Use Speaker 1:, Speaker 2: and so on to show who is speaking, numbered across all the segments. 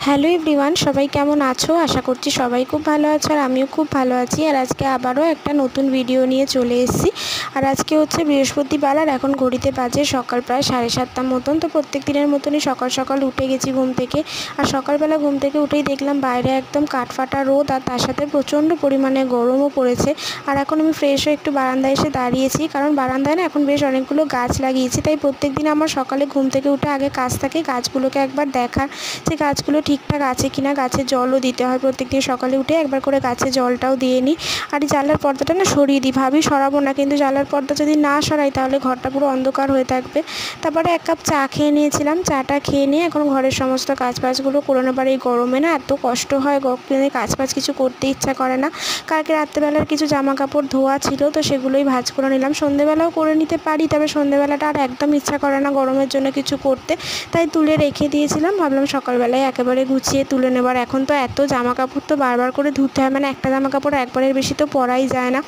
Speaker 1: Hello everyone, সবাই কেমন আছো? আশা করছি সবাই খুব ভালো আছো আর আমিও খুব ভালো আছি। আর আজকে আবারও একটা নতুন ভিডিও নিয়ে চলে এসেছি। আর আজকে হচ্ছে বৃহস্পতিবার আর এখন ঘড়িতে বাজে সকাল প্রায় 7:30 মতন। তো প্রত্যেক দিনের মতনই সকাল সকাল উঠে গেছি ঘুম থেকে। আর সকালবেলা ঘুম থেকে উঠেই দেখলাম বাইরে একদম কাঠফাটা রোদ আর তার সাথে প্রচণ্ড পরিমাণে গরমও পড়েছে। আর এখন আমি ফ্রেশ হয়ে একটু বারান্দায় এসে দাঁড়িয়েছি, কারণ বারান্দায় না এখন বেশ অনেকগুলো গাছ লাগিয়েছি। তাই প্রত্যেক দিন আমার সকালে ঘুম থেকে উঠে আগে কাজ থাকে গাছগুলোকে একবার দেখার, যে গাছগুলো ঠিকঠাক আছে কিনা। গাছে জলও দিতে হয়, প্রত্যেকদিন সকালে উঠে একবার করে গাছে জলটাও দিয়ে নিই। আর এই জানলার পর্দাটা না সরিয়ে দিই, ভাবি সরাবো না, কিন্তু জানলার পর্দা যদি না সরাই তাহলে ঘরটা পুরো অন্ধকার হয়ে থাকবে। তারপরে এক কাপ চা খেয়ে নিয়েছিলাম, চাটা খেয়ে নিয়ে এখন ঘরের সমস্ত কাজবাজগুলো করে নেবার। এই গরমে না এত কষ্ট হয়, কাজবাজ কিছু করতে ইচ্ছা করে না। কালকে রাত্রেবেলার কিছু জামা কাপড় ধোয়া ছিল, তো সেগুলোই ভাঁজ করে নিলাম। সন্ধেবেলাও করে নিতে পারি, তবে সন্ধেবেলাটা আর একদম ইচ্ছা করে না গরমের জন্য কিছু করতে, তাই তুলে রেখে দিয়েছিলাম। ভাবলাম সকালবেলায় একেবারে গুছিয়ে তুলে নেবার। এখন তো এত জামা কাপড় তো বারবার করে ধুতে হয়, মানে একটা জামা কাপড় একবারের বেশি তো পরাই যায় না।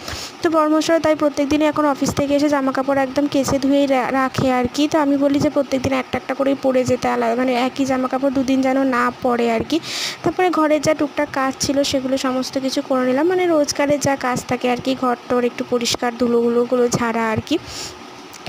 Speaker 1: তো বর্মশাই তাই প্রত্যেক দিনই এখন অফিস থেকে এসে জামা কাপড় একদম কেচে ধুয়েই রাখে আর কি। তো আমি বলি যে প্রত্যেক দিন একটা একটা করেই পরে যেতে, আলাদা মানে একই জামা কাপড় দুদিন যেন না পরে আর কি। তারপরে ঘরের যা টুকটাক কাজ ছিল সেগুলো সমস্ত কিছু করে নিলাম, মানে রোজগারের যা কাজ থাকে আর কি, ঘর টর একটু পরিষ্কার ধুলোগুলো ঝাড়া আর কি।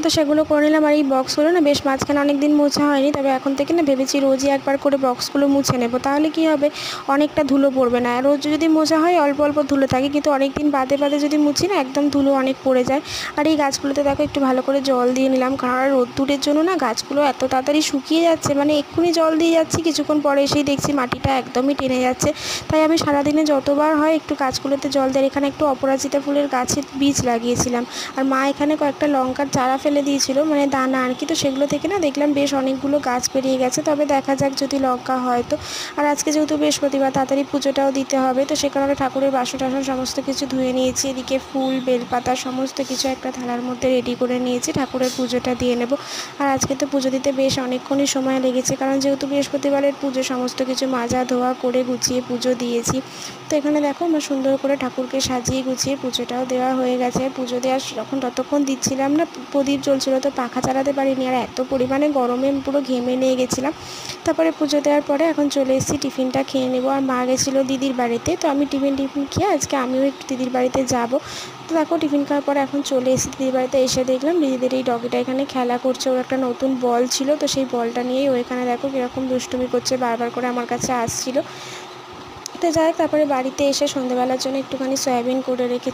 Speaker 1: তো সেগুলো করে নিলাম। আর এই বক্সগুলো না বেশ মাঝখানে অনেক দিন মোছা হয়নি, তবে এখন থেকে না ভেবেছি রোজই একবার করে বক্সগুলো মুছে নেব, তাহলে কি হবে অনেকটা ধুলো পড়বে না। রোজ যদি মোছা হয় অল্প অল্প ধুলো থাকে, কিন্তু অনেক দিন বাদে বাদে যদি মুছি না একদম ধুলো অনেক পড়ে যায়। আর এই গাছগুলোতে দেখো একটু ভালো করে জল দিয়ে নিলাম, কারণ রোদ্দুরের জন্য না গাছগুলো এত তাড়াতাড়ি শুকিয়ে যাচ্ছে, মানে এক্ষুনি জল দিয়ে যাচ্ছি কিছুক্ষণ পরে এসেই দেখছি মাটিটা একদমই টেনে যাচ্ছে। তাই আমি সারাদিনে যতবার হয় একটু গাছগুলোতে জল দেয়। এখানে একটু অপরাজিতা ফুলের গাছের বীজ লাগিয়েছিলাম, আর মা এখানে কয়েকটা লঙ্কার চারা ফেলে দিয়েছিল, মানে দানা আর কি। তো সেগুলো থেকে না দেখলাম বেশ অনেকগুলো গাছ বেরিয়ে গেছে, তবে দেখা যাক যদি লঙ্কা হয় তো। আর আজকে যেহেতু বৃহস্পতিবার তাড়াতাড়ি পুজোটাও দিতে হবে, তো সে কারণে ঠাকুরের বাসন টাসন সমস্ত কিছু ধুয়ে নিয়েছি। এদিকে ফুল বেলপাতা সমস্ত কিছু একটা থালার মধ্যে রেডি করে নিয়েছি, ঠাকুরের পুজোটা দিয়ে নেব। আর আজকে তো পুজো দিতে বেশ অনেকক্ষণই সময় লেগেছে, কারণ যেহেতু বৃহস্পতিবারের পুজো সমস্ত কিছু মাজা ধোয়া করে গুছিয়ে পুজো দিয়েছি। তো এখানে দেখো আমার সুন্দর করে ঠাকুরকে সাজিয়ে গুছিয়ে পুজোটাও দেওয়া হয়ে গেছে। পুজো দেওয়ার যখন ততক্ষণ দিচ্ছিলাম না প্রদীপ জ্বলছিল, তো পাখা চালাতে পারিনি, আর এত পরিমাণে গরমে পুরো ঘেমে নিয়ে গেছিলাম। তারপরে পুজো দেওয়ার পরে এখন চলে এসেছি টিফিনটা খেয়ে নেবো। আর মা গেছিলো দিদির বাড়িতে, তো আমি টিফিন খেয়ে আজকে আমিও একটু দিদির বাড়িতে যাব। তো দেখো টিফিন খাওয়ার পরে এখন চলে এসেছি দিদির বাড়িতে। এসে দেখলাম দিদিদের এই ডগিটা এখানে খেলা করছে, ওর একটা নতুন বল ছিল, তো সেই বলটা নিয়েই ও এখানে দেখো কীরকম দুষ্টুমি করছে, বারবার করে আমার কাছে আসছিল। তো যাই হোক, তারপরে বাড়িতে এসে সন্ধ্যেবেলার জন্য একটুখানি সয়াবিন করে রেখে